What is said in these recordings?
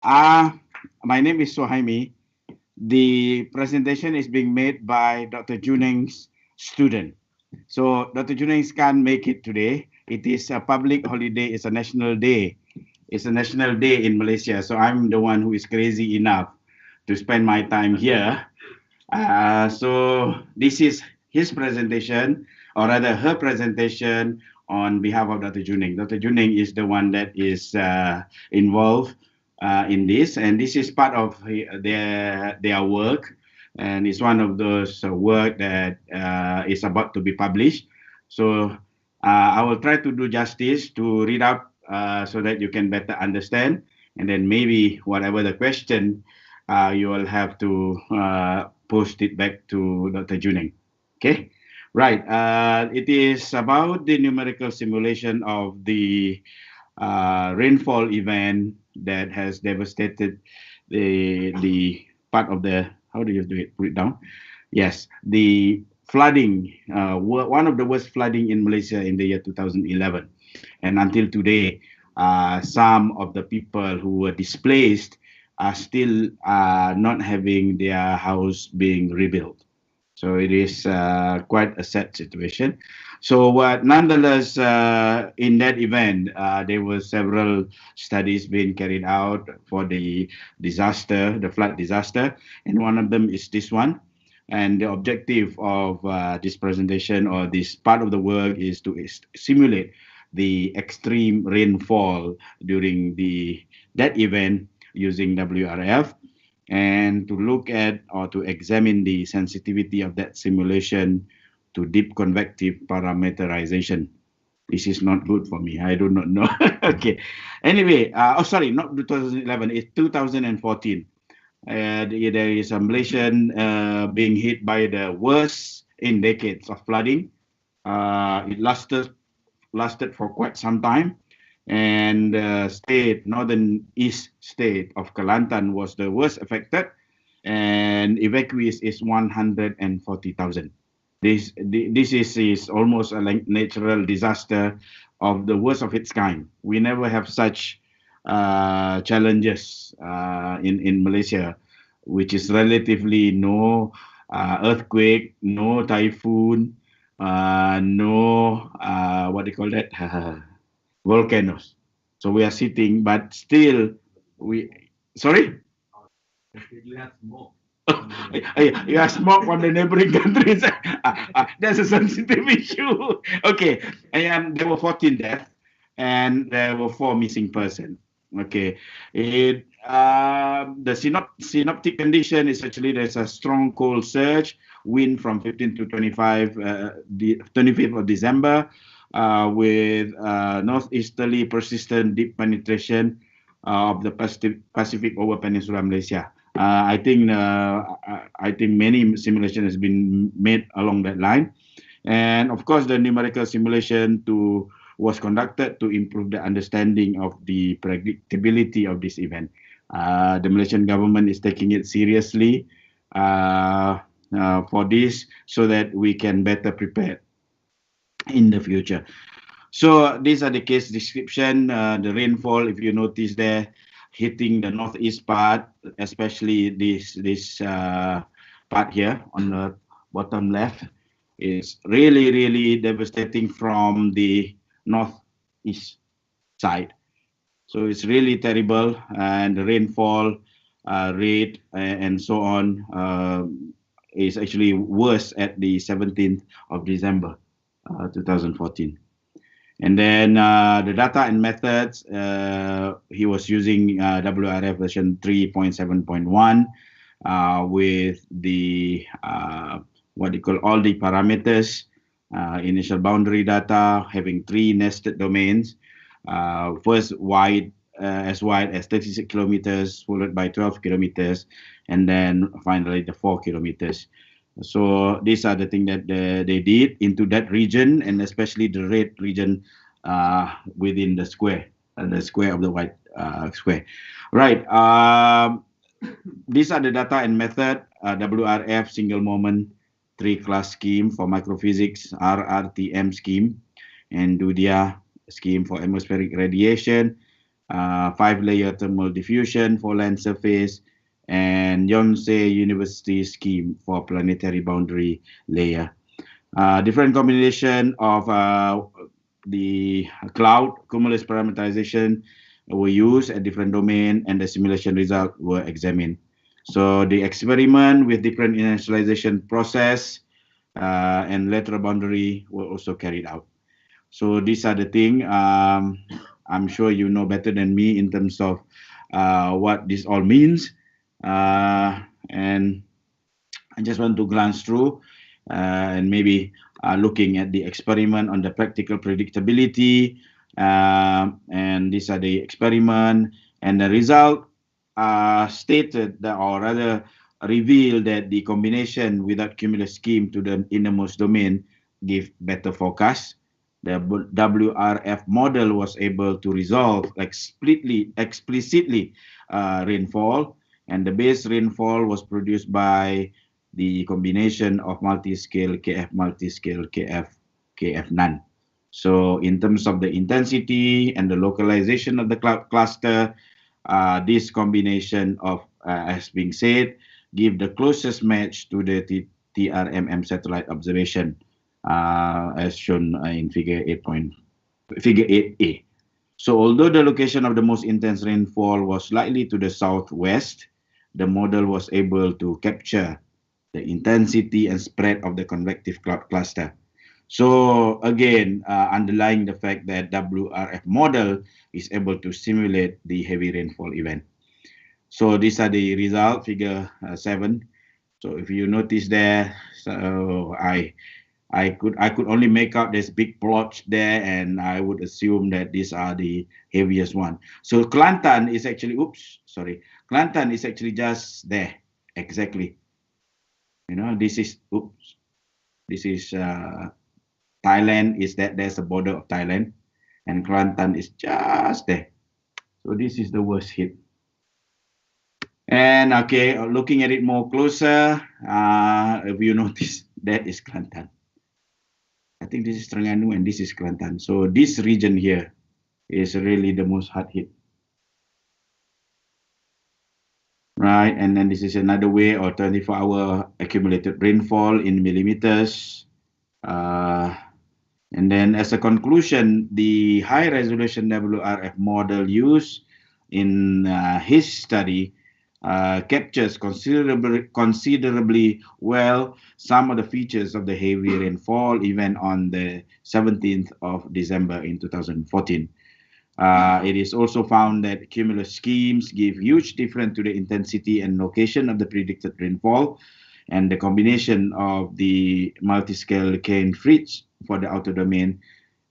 My name is Suhaimi. The presentation is being made by Dr. Juneng's student. So Dr. Juneng can't make it today. It is a public holiday. It's a national day. It's a national day in Malaysia. So I'm the one who is crazy enough to spend my time here. So this is his presentation, or rather her presentation on behalf of Dr. Juneng. Dr. Juneng is the one that is involved in this, and this is part of their work, and it's one of those work that is about to be published. So I will try to do justice to read up so that you can better understand, and then maybe whatever the question you will have to post it back to Dr. Juneng. Okay, right. It is about the numerical simulation of the rainfall event that has devastated the part of the, how do you do it? Put it down. Yes, the flooding, one of the worst flooding in Malaysia in the year 2011, and until today, some of the people who were displaced are still not having their house being rebuilt. So it is quite a sad situation. So nonetheless, in that event, there were several studies being carried out for the disaster, the flood disaster, and one of them is this one. And the objective of this presentation or this part of the work is to simulate the extreme rainfall during that event using WRF, and to look at or to examine the sensitivity of that simulation to deep convective parameterization. This is not good for me. I do not know. Okay. Anyway, sorry, not 2011. It's 2014. There is a Malaysian being hit by the worst in decades of flooding. It lasted for quite some time, and northern east state of Kelantan was the worst affected, and evacuees is 140,000. This is almost a natural disaster of the worst of its kind. We never have such challenges in Malaysia, which is relatively no earthquake, no typhoon, no what do you call that? Volcanoes. So we are sitting, but still we. Sorry. You have smoke. You have smoke from the neighboring countries. That's a sensitive issue. Okay, and there were 14 deaths, and there were 4 missing persons. Okay, the synoptic condition is actually there's a strong cold surge, wind from 15 to 25, 25th of December, with northeasterly persistent deep penetration of the Pacific over Peninsula Malaysia. I think many simulation has been made along that line, and of course the numerical simulation was conducted to improve the understanding of the predictability of this event. The Malaysian government is taking it seriously for this, so that we can better prepare in the future. So these are the case description. The rainfall, if you notice there, hitting the northeast part, especially this part here on the bottom left, is really devastating from the northeast side. So it's really terrible, and the rainfall rate and so on is actually worse at the 17th of December 2014. And then the data and methods, he was using WRF version 3.7.1 with the, what you call all the parameters, initial boundary data, having 3 nested domains. First as wide as 36 kilometers, followed by 12 kilometers, and then finally the 4 kilometers. So these are the things that they did into that region, and especially the red region within the square of the white square. Right. These are the data and method. WRF single moment 3-class scheme for microphysics, RRTM scheme, and DUDIA scheme for atmospheric radiation, 5-layer thermal diffusion for land surface, and Yonsei University scheme for planetary boundary layer. Different combination of the cloud cumulus parameterization were used at different domain, and the simulation result were examined. So the experiment with different initialization process and lateral boundary were also carried out. So these are the thing. I'm sure you know better than me in terms of what this all means. And I just want to glance through and maybe looking at the experiment on the practical predictability. And these are the experiment, and the result stated that, or rather revealed that the combination without cumulus scheme to the innermost domain give better forecast. The WRF model was able to resolve explicitly rainfall, and the base rainfall was produced by the combination of multi-scale KF, multi-scale KF, KF none. So in terms of the intensity and the localization of the cloud cluster, this combination of, as being said, give the closest match to the TRMM satellite observation, as shown in figure 8A. So although the location of the most intense rainfall was slightly to the southwest, the model was able to capture the intensity and spread of the convective cloud cluster. So again, underlying the fact that WRF model is able to simulate the heavy rainfall event. So these are the result, figure 7. So if you notice there, so I could only make out this big plot there, and I would assume that these are the heaviest one. So Kelantan is actually, Kelantan is actually just there, exactly. You know, this is Thailand. Is that there's a border of Thailand, and Kelantan is just there. So this is the worst hit. And okay, looking at it more closer, if you notice, that is Kelantan. I think this is Terengganu and this is Kelantan. So this region here is really the most hard hit. Right, and then this is another way, or 24-hour accumulated rainfall in millimeters. And then as a conclusion, the high-resolution WRF model used in his study captures considerably well some of the features of the heavy rainfall event on the 17th of December in 2014. It is also found that cumulus schemes give huge difference to the intensity and location of the predicted rainfall, and the combination of the multi-scale cane fridge for the outer domain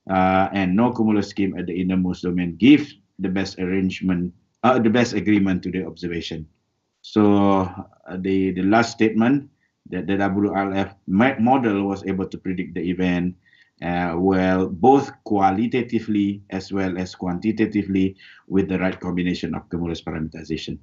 and no cumulus scheme at the innermost domain gives the best arrangement, the best agreement to the observation. So the last statement, that the WRF model was able to predict the event well, both qualitatively as well as quantitatively, with the right combination of cumulus parameterization.